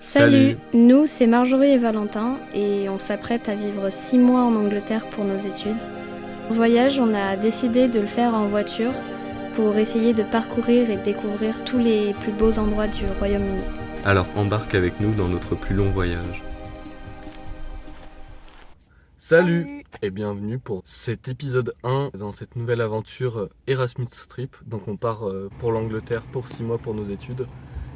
Salut, nous c'est Marjorie et Valentin et on s'apprête à vivre 6 mois en Angleterre pour nos études. Pour ce voyage, on a décidé de le faire en voiture pour essayer de parcourir et découvrir tous les plus beaux endroits du Royaume-Uni. Alors embarque avec nous dans notre plus long voyage. Salut et bienvenue pour cet épisode 1 dans cette nouvelle aventure Erasmus Trip. Donc on part pour l'Angleterre pour 6 mois pour nos études.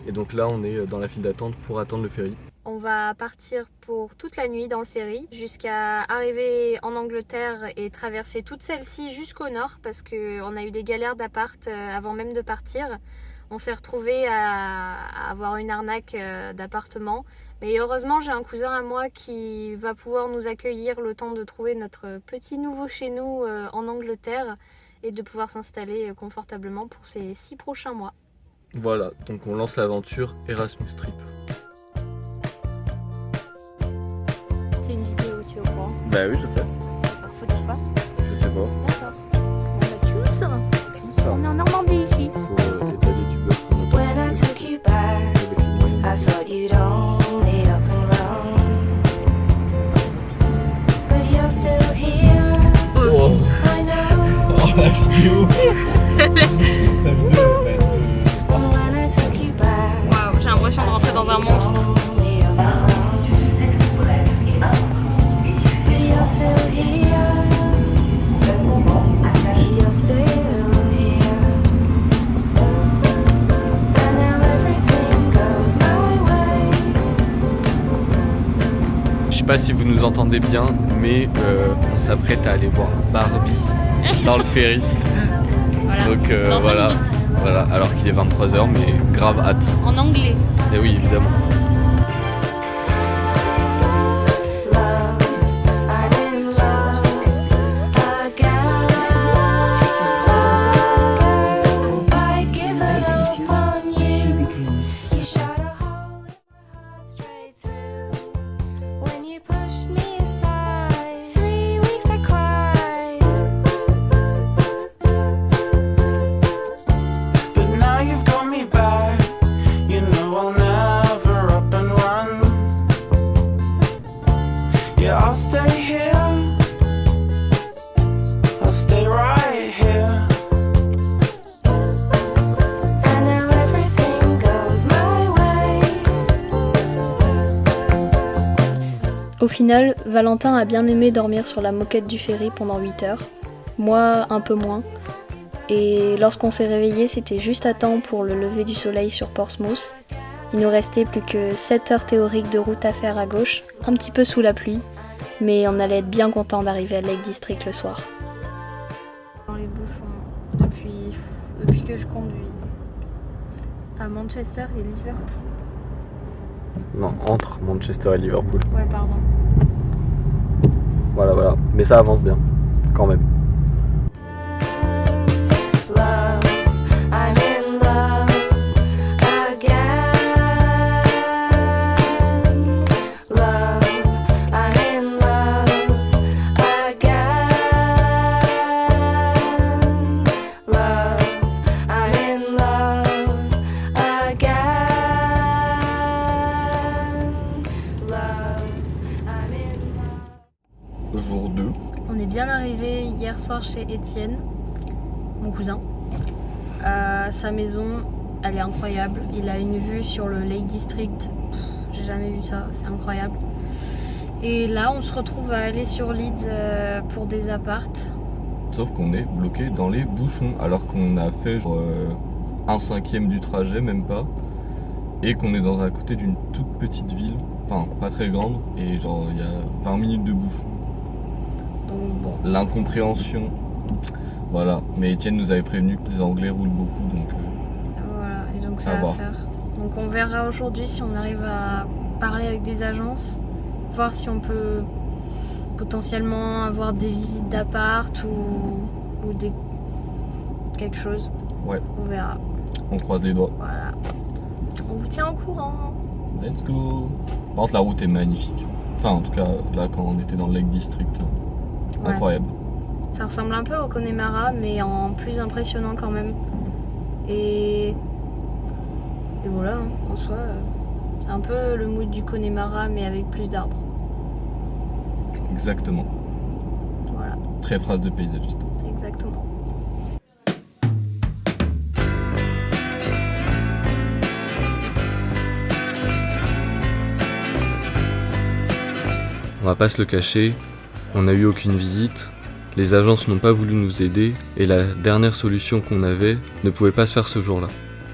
Et donc là on est dans la file d'attente pour attendre le ferry. On va partir pour toute la nuit dans le ferry jusqu'à arriver en Angleterre et traverser toute celle-ci jusqu'au nord parce qu'on a eu des galères d'appart avant même de partir. On s'est retrouvés à avoir une arnaque d'appartement. Mais heureusement, j'ai un cousin à moi qui va pouvoir nous accueillir le temps de trouver notre petit nouveau chez nous en Angleterre et de pouvoir s'installer confortablement pour ces 6 prochains mois. Voilà, donc on lance l'aventure Erasmus Trip. C'est une vidéo, tu es au courant? Bah oui, je sais. Faut-il pas? Je sais pas. D'accord. On va tous. Ça. On est en Normandie ici. Pour étaler du beurre pour notre When I took you back, I thought you'd only up and run, but you're still here. Oh, I know. la vidéo. And when I took you back, Waouh, j'ai l'impression de rentrer dans un monstre. only up and run, but you're still here. You're still here. And now everything goes my way. Je sais pas si vous nous entendez bien, mais on s'apprête à aller voir Barbie dans le ferry. Donc Dans 5 voilà, minutes. voilà, alors qu'il est 23h, mais grave hâte. En anglais. Et oui, évidemment. Love, I'm in love again. I'd give it up on you. You shot a hole in my heart straight through. When you pushed me aside, 3 weeks I cried. But now you've got me back. You know I'll never up and run. Yeah, I'll stay here. I'll stay right here. And now everything goes my way. Au final, Valentin a bien aimé dormir sur la moquette du ferry pendant 8 heures. Moi, un peu moins. Et lorsqu'on s'est réveillé, c'était juste à temps pour le lever du soleil sur Portsmouth. Il nous restait plus que 7 heures théoriques de route à faire à gauche, un petit peu sous la pluie, mais on allait être bien content d'arriver à Lake District le soir. Dans les bouchons, depuis que je conduis à Manchester et Liverpool. Non, entre Manchester et Liverpool. Ouais, pardon. Voilà. Mais ça avance bien, quand même. Love, I'm in love again. Love, I'm in love again. Love, I'm in love again. Love, I'm in love. Jour 2. On est bien arrivé hier soir chez Étienne, mon cousin. Sa maison, elle est incroyable. Il a une vue sur le Lake District. J'ai jamais vu ça, c'est incroyable. Et là, on se retrouve à aller sur Leeds pour des appartes. Sauf qu'on est bloqué dans les bouchons, alors qu'on a fait genre 1/5 du trajet, même pas. Et qu'on est à côté d'une toute petite ville, enfin pas très grande, et genre il y a 20 minutes de bouchons. Donc bon, L'incompréhension, voilà. Mais Étienne nous avait prévenu que les Anglais roulent beaucoup, donc voilà, et donc ça À va voir. faire. Donc on verra aujourd'hui si on arrive à parler avec des agences, voir si on peut potentiellement avoir des visites d'appart ou quelque chose. ouais, On verra. on croise les doigts. Voilà. On vous tient au courant. Let's go. Par contre, la route est magnifique. Enfin, en tout cas, là, quand on était dans le Lake District, Ouais. incroyable. Ça ressemble un peu au Connemara, mais en plus impressionnant quand même. Et voilà, en soi, ça Un peu le mood du Connemara mais avec plus d'arbres. Exactement. Voilà, Très phrase de paysagiste. exactement. On va pas se le cacher, on n'a eu aucune visite, les agences n'ont pas voulu nous aider et la dernière solution qu'on avait ne pouvait pas se faire ce jour-là.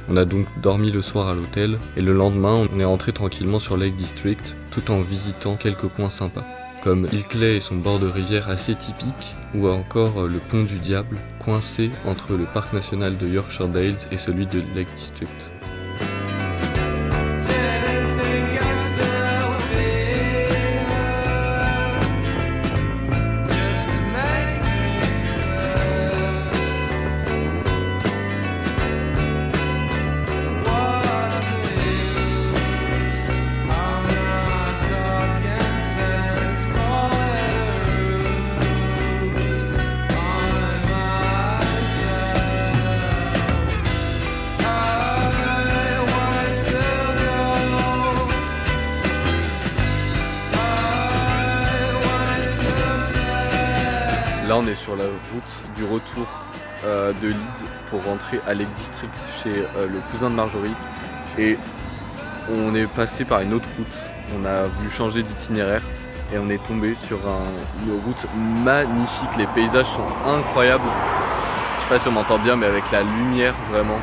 On a donc dormi le soir à l'hôtel et le lendemain on est rentré tranquillement sur Lake District tout en visitant quelques coins sympas, comme Ilkley et son bord de rivière assez typique ou encore le pont du Diable coincé entre le parc national de Yorkshire Dales et celui de Lake District. Là on est sur la route du retour de Leeds pour rentrer à Lake District chez le cousin de Marjorie et on est passé par une autre route, on a voulu changer d'itinéraire et on est tombé sur une route magnifique, les paysages sont incroyables, je sais pas si on m'entend bien mais avec la lumière vraiment,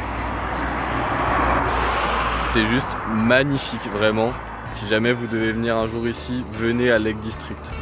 c'est juste magnifique vraiment, si jamais vous devez venir un jour ici, venez à Lake District.